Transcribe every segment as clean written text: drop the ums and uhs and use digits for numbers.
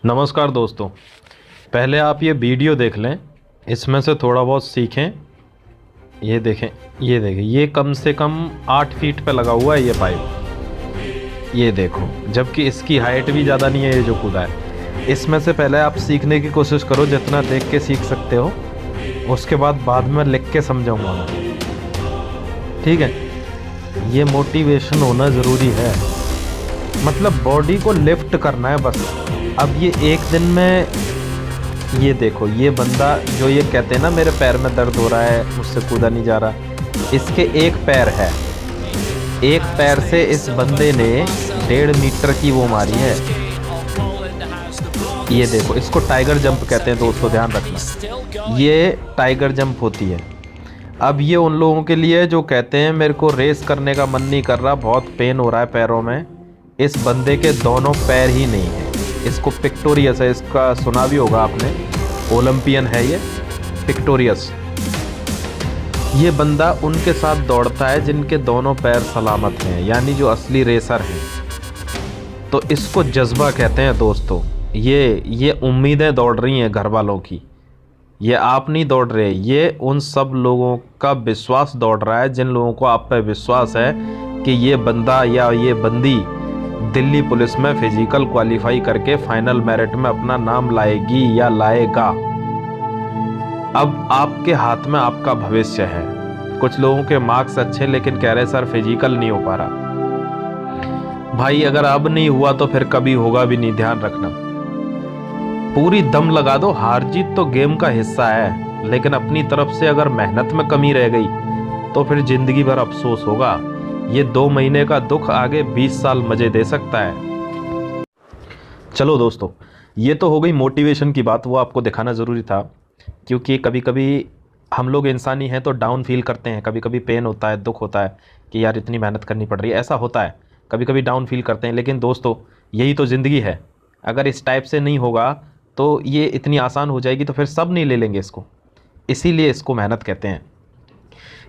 नमस्कार दोस्तों। पहले आप ये वीडियो देख लें, इसमें से थोड़ा बहुत सीखें। ये देखें, ये देखें, ये कम से कम 8 फीट पे लगा हुआ है ये पाइप। ये देखो, जबकि इसकी हाइट भी ज़्यादा नहीं है ये जो कूदा है। इसमें से पहले आप सीखने की कोशिश करो, जितना देख के सीख सकते हो। उसके बाद में लिख के समझाऊँगा मैं, ठीक है। ये मोटिवेशन होना ज़रूरी है, मतलब बॉडी को लिफ्ट करना है बस। अब ये एक दिन में, ये देखो, ये बंदा जो ये कहते हैं ना मेरे पैर में दर्द हो रहा है, मुझसे कूदा नहीं जा रहा, इसके एक पैर है। एक पैर से इस बंदे ने 1.5 मीटर की वो मारी है। ये देखो, इसको टाइगर जंप कहते हैं दोस्तों, ध्यान रखना, ये टाइगर जंप होती है। अब ये उन लोगों के लिए जो कहते हैं मेरे को रेस करने का मन नहीं कर रहा, बहुत पेन हो रहा है पैरों में। इस बंदे के दोनों पैर ही नहीं है। इसको पिक्टोरियस है, इसका सुना भी होगा आपने, ओलंपियन है ये पिक्टोरियस। ये बंदा उनके साथ दौड़ता है जिनके दोनों पैर सलामत हैं, यानी जो असली रेसर हैं। तो इसको जज्बा कहते हैं दोस्तों। ये उम्मीदें दौड़ रही हैं घर वालों की, ये आप नहीं दौड़ रहे, ये उन सब लोगों का विश्वास दौड़ रहा है जिन लोगों को आप पे विश्वास है कि ये बंदा या ये बंदी दिल्ली पुलिस में फिजिकल क्वालिफाई करके फाइनल मेरिट में अपना नाम लाएगी या लाएगा। अब आपके हाथ में आपका भविष्य है। कुछ लोगों के मार्क्स अच्छे लेकिन कह रहे सर फिजिकल नहीं हो पा रहा। भाई अगर अब नहीं हुआ तो फिर कभी होगा भी नहीं, ध्यान रखना। पूरी दम लगा दो, हार जीत तो गेम का हिस्सा है, लेकिन अपनी तरफ से अगर मेहनत में कमी रह गई तो फिर जिंदगी भर अफसोस होगा। ये 2 महीने का दुख आगे 20 साल मजे दे सकता है। चलो दोस्तों, ये तो हो गई मोटिवेशन की बात, वो आपको दिखाना ज़रूरी था, क्योंकि कभी कभी हम लोग इंसानी हैं तो डाउन फील करते हैं। कभी कभी पेन होता है, दुख होता है कि यार इतनी मेहनत करनी पड़ रही है, ऐसा होता है, कभी कभी डाउन फील करते हैं। लेकिन दोस्तों यही तो ज़िंदगी है। अगर इस टाइप से नहीं होगा तो ये इतनी आसान हो जाएगी तो फिर सब नहीं ले लेंगे इसको, इसीलिए इसको मेहनत कहते हैं।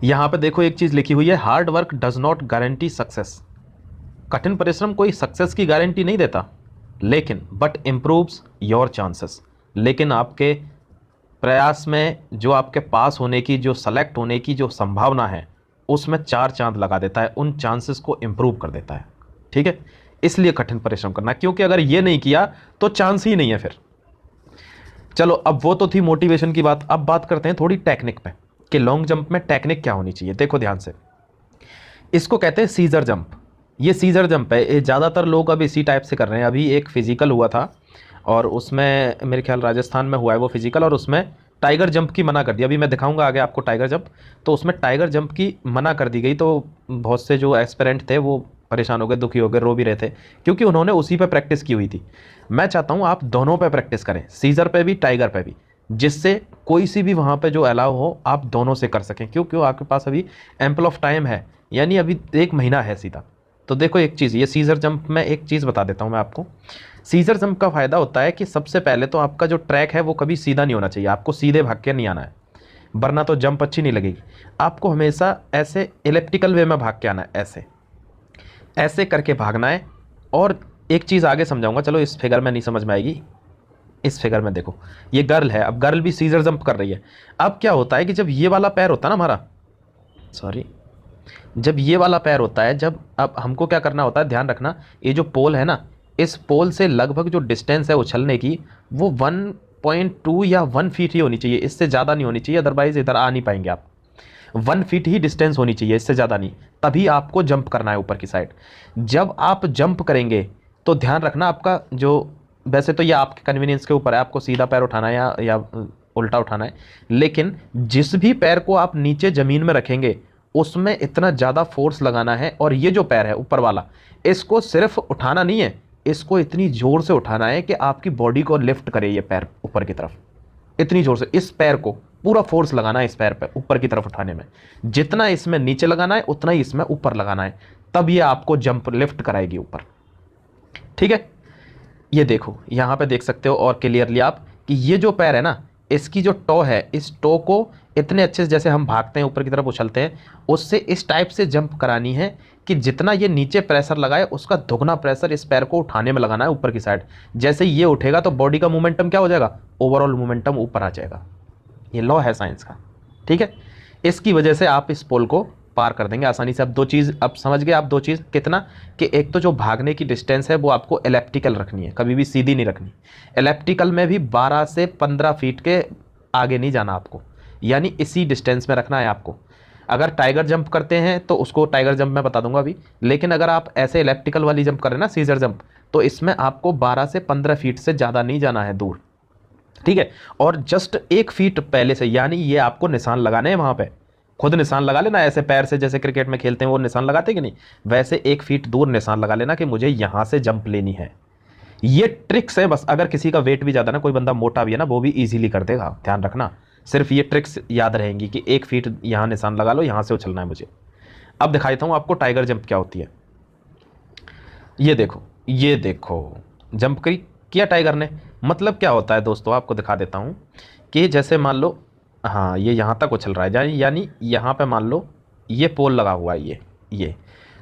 यहाँ पे देखो एक चीज़ लिखी हुई है, hard work does not guarantee success. कठिन परिश्रम कोई सक्सेस की गारंटी नहीं देता, लेकिन बट इम्प्रूव्स योर चांसेस। लेकिन आपके प्रयास में जो आपके पास होने की, जो सेलेक्ट होने की जो संभावना है, उसमें 4 चांद लगा देता है, उन चांसेस को इम्प्रूव कर देता है, ठीक है। इसलिए कठिन परिश्रम करना, क्योंकि अगर ये नहीं किया तो चांस ही नहीं है फिर। चलो, अब वो तो थी मोटिवेशन की बात। अब बात करते हैं थोड़ी टेक्निक पे कि लॉन्ग जंप में टेक्निक क्या होनी चाहिए। देखो ध्यान से, इसको कहते हैं सीजर जंप। ये सीजर जंप है, ये ज़्यादातर लोग अब इसी टाइप से कर रहे हैं। अभी एक फिजिकल हुआ था और उसमें मेरे ख्याल राजस्थान में हुआ है वो फिजिकल, और उसमें टाइगर जंप की मना कर दी। अभी मैं दिखाऊंगा आगे आपको टाइगर जंप। तो उसमें टाइगर जंप की मना कर दी गई, तो बहुत से जो एस्पिरेंट थे वो परेशान हो गए, दुखी हो गए, रो भी रहे थे, क्योंकि उन्होंने उसी पे प्रैक्टिस की हुई थी। मैं चाहता हूँ आप दोनों पे प्रैक्टिस करें, सीजर पे भी टाइगर पे भी, जिससे कोई सी भी वहाँ पे जो अलाउ हो आप दोनों से कर सकें, क्योंकि आपके पास अभी एम्पल ऑफ टाइम है, यानी अभी 1 महीना है सीधा। तो देखो एक चीज़, ये सीजर जंप में एक चीज़ बता देता हूँ मैं आपको। सीजर जंप का फ़ायदा होता है कि सबसे पहले तो आपका जो ट्रैक है वो कभी सीधा नहीं होना चाहिए, आपको सीधे भाग के नहीं आना है, वरना तो जंप अच्छी नहीं लगेगी। आपको हमेशा ऐसे इलेप्टिकल वे में भाग के आना है, ऐसे ऐसे करके भागना है। और एक चीज़ आगे समझाऊंगा, चलो इस फिगर में नहीं समझ में आएगी। इस फिगर में देखो, ये गर्ल है, अब गर्ल भी सीजर जंप कर रही है। अब क्या होता है कि जब ये वाला पैर होता है ना हमारा, सॉरी, जब ये वाला पैर होता है, जब अब हमको क्या करना होता है, ध्यान रखना, ये जो पोल है ना, इस पोल से लगभग जो डिस्टेंस है उछलने की, वो 1.2 या 1 फीट ही होनी चाहिए, इससे ज़्यादा नहीं होनी चाहिए, अदरवाइज इधर आ नहीं पाएंगे आप। 1 फीट ही डिस्टेंस होनी चाहिए, इससे ज़्यादा नहीं, तभी आपको जंप करना है ऊपर की साइड। जब आप जंप करेंगे तो ध्यान रखना, आपका जो, वैसे तो ये आपके कन्वीनियंस के ऊपर है, आपको सीधा पैर उठाना है या उल्टा उठाना है, लेकिन जिस भी पैर को आप नीचे ज़मीन में रखेंगे उसमें इतना ज़्यादा फोर्स लगाना है। और ये जो पैर है ऊपर वाला, इसको सिर्फ उठाना नहीं है, इसको इतनी ज़ोर से उठाना है कि आपकी बॉडी को लिफ्ट करे ये पैर ऊपर की तरफ, इतनी ज़ोर से। इस पैर को पूरा फोर्स लगाना है, इस पैर पे ऊपर की तरफ उठाने में। जितना इसमें नीचे लगाना है उतना ही इसमें ऊपर लगाना है, तब ये आपको जंप लिफ्ट कराएगी ऊपर, ठीक है। ये देखो यहाँ पे देख सकते हो और क्लियरली आप कि ये जो पैर है ना, इसकी जो टो है, इस टो को इतने अच्छे से जैसे हम भागते हैं ऊपर की तरफ उछलते हैं, उससे इस टाइप से जंप करानी है कि जितना ये नीचे प्रेशर लगाए उसका दुगना प्रेशर इस पैर को उठाने में लगाना है ऊपर की साइड। जैसे ये उठेगा तो बॉडी का मोमेंटम क्या हो जाएगा, ओवरऑल मोमेंटम ऊपर आ जाएगा। ये लॉ है साइंस का, ठीक है। इसकी वजह से आप इस पोल को पार कर देंगे आसानी से। अब दो चीज़ अब समझ गए आप, दो चीज़ कितना, कि एक तो जो भागने की डिस्टेंस है वो आपको एलिप्टिकल रखनी है, कभी भी सीधी नहीं रखनी। एलिप्टिकल में भी 12 से 15 फीट के आगे नहीं जाना आपको, यानी इसी डिस्टेंस में रखना है आपको। अगर टाइगर जंप करते हैं तो उसको टाइगर जंप मैं बता दूंगा अभी, लेकिन अगर आप ऐसे एलिप्टिकल वाली जंप कर रहे हैं ना, सीजर जंप, तो इसमें आपको 12 से 15 फीट से ज़्यादा नहीं जाना है दूर, ठीक है। और जस्ट 1 फीट पहले से, यानी ये आपको निशान लगाने हैं वहाँ पे, खुद निशान लगा लेना ऐसे पैर से, जैसे क्रिकेट में खेलते हैं वो निशान लगाते कि नहीं, वैसे 1 फीट दूर निशान लगा लेना कि मुझे यहाँ से जंप लेनी है। ये ट्रिक्स है बस। अगर किसी का वेट भी ज़्यादा ना, कोई बंदा मोटा भी है ना, वो भी ईजिली कर देगा, ध्यान रखना। सिर्फ ये ट्रिक्स याद रहेंगी कि 1 फीट यहाँ निशान लगा लो, यहाँ से उछलना है मुझे। अब दिखा देता हूँ आपको टाइगर जंप क्या होती है। ये देखो, ये देखो, जंप किया टाइगर ने। मतलब क्या होता है दोस्तों, आपको दिखा देता हूँ कि जैसे मान लो, हाँ ये यहाँ तक उछल रहा है, यानी यहाँ पे मान लो ये पोल लगा हुआ है, ये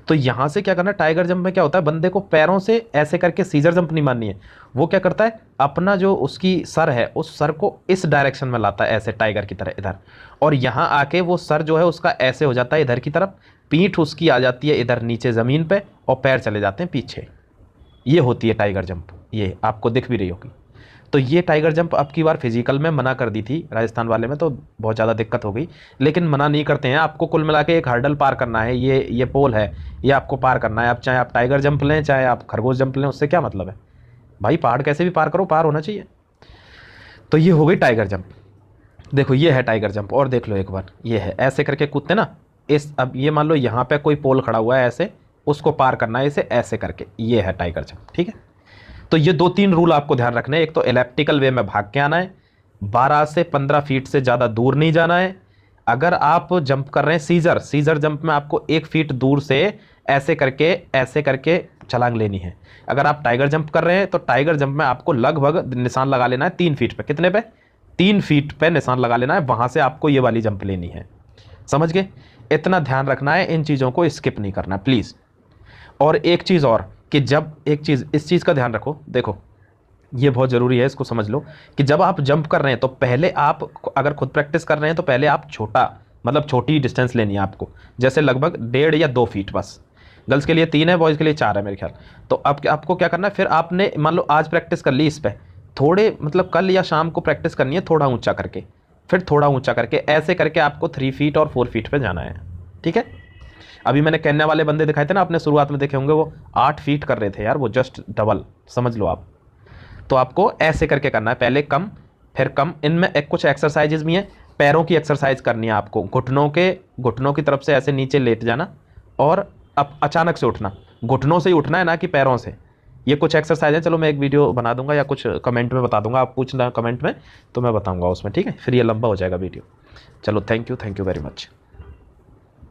तो यहाँ से क्या करना है, टाइगर जंप में क्या होता है, बंदे को पैरों से ऐसे करके सीजर जंप नहीं मारनी है। वो क्या करता है, अपना जो उसकी सर है, उस सर को इस डायरेक्शन में लाता है ऐसे टाइगर की तरह इधर, और यहाँ आके वो सर जो है उसका ऐसे हो जाता है इधर की तरफ, पीठ उसकी आ जाती है इधर नीचे ज़मीन पे, और पैर चले जाते हैं पीछे। ये होती है टाइगर जंप, ये आपको दिख भी रही होगी। तो ये टाइगर जंप अब की बार फिजिकल में मना कर दी थी राजस्थान वाले में, तो बहुत ज़्यादा दिक्कत हो गई, लेकिन मना नहीं करते हैं। आपको कुल मिला के एक हर्डल पार करना है, ये पोल है, ये आपको पार करना है। अब चाहे आप टाइगर जंप लें, चाहे आप खरगोश जंप लें, उससे क्या मतलब है भाई, पहाड़ कैसे भी पार करो, पार होना चाहिए। तो ये हो गई टाइगर जंप। देखो ये है टाइगर जंप, और देख लो एक बार, ये है ऐसे करके कूदते ना इस, अब ये मान लो यहाँ पे कोई पोल खड़ा हुआ है ऐसे, उसको पार करना है इसे ऐसे करके, ये है टाइगर जंप, ठीक है। तो ये 2-3 रूल आपको ध्यान रखने हैं। एक तो एलिप्टिकल वे में भाग के आना है, 12 से 15 फीट से ज़्यादा दूर नहीं जाना है। अगर आप जंप कर रहे हैं सीजर जंप में, आपको 1 फीट दूर से ऐसे करके छलांग लेनी है। अगर आप टाइगर जंप कर रहे हैं तो टाइगर जंप में आपको लगभग निशान लगा लेना है 3 फीट पे। कितने पे? 3 फीट पे निशान लगा लेना है, वहाँ से आपको ये वाली जंप लेनी है। समझ गए? इतना ध्यान रखना है, इन चीज़ों को स्किप नहीं करना प्लीज़। और एक चीज़ और, कि जब एक चीज़, इस चीज़ का ध्यान रखो, देखो ये बहुत ज़रूरी है, इसको समझ लो कि जब आप जंप कर रहे हैं तो पहले आप, अगर खुद प्रैक्टिस कर रहे हैं तो पहले आप छोटी डिस्टेंस लेनी है आपको, जैसे लगभग 1.5 या 2 फीट बस। गर्ल्स के लिए 3 है, बॉयज़ के लिए 4 है मेरे ख्याल। तो अब आपको क्या करना है, फिर आपने मान लो आज प्रैक्टिस कर ली इस पर, थोड़े मतलब कल या शाम को प्रैक्टिस करनी है थोड़ा ऊँचा करके, फिर थोड़ा ऊँचा करके, ऐसे करके आपको 3 फीट और 4 फीट पर जाना है, ठीक है। अभी मैंने केन्या वाले बंदे दिखाए थे ना, आपने शुरुआत में देखे होंगे, वो 8 फीट कर रहे थे यार, वो जस्ट डबल, समझ लो आप। तो आपको ऐसे करके करना है, पहले कम फिर कम। इनमें कुछ एक्सरसाइजेज भी हैं, पैरों की एक्सरसाइज करनी है आपको, घुटनों की तरफ से ऐसे नीचे लेट जाना, और अब अचानक से उठना, घुटनों से ही उठना है ना कि पैरों से। ये कुछ एक्सरसाइज है, चलो मैं एक वीडियो बना दूंगा या कुछ कमेंट में बता दूंगा, आप पूछना कमेंट में तो मैं बताऊंगा उसमें, ठीक है। फिर ये लंबा हो जाएगा वीडियो। चलो थैंक यू वेरी मच।